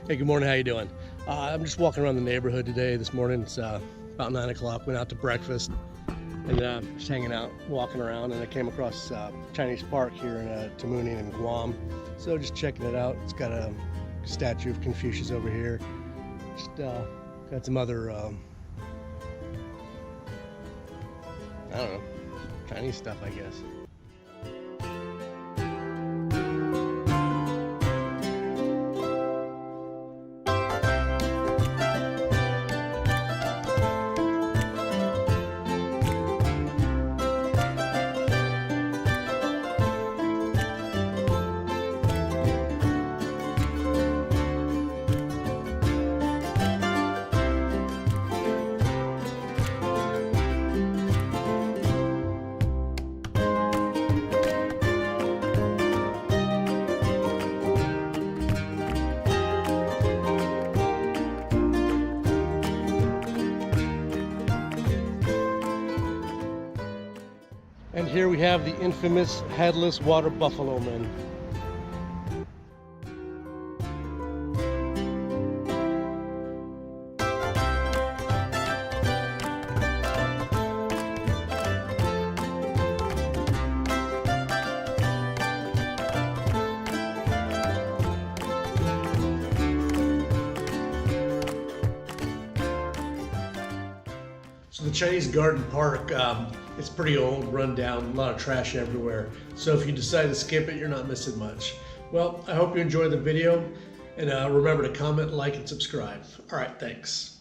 Hey, good morning. How you doing? I'm just walking around the neighborhood today. This morning it's about 9 o'clock. Went out to breakfast and just hanging out, walking around, and I came across Chinese park here in Tamuning in Guam. So just checking it out. It's got a statue of Confucius over here. Just got some other I don't know, Chinese stuff, I guess. And here we have the infamous headless water buffalo man. So the Chinese Garden Park, it's pretty old, run down, a lot of trash everywhere. So if you decide to skip it, you're not missing much. Well, I hope you enjoyed the video, and remember to comment, like, and subscribe. All right, thanks.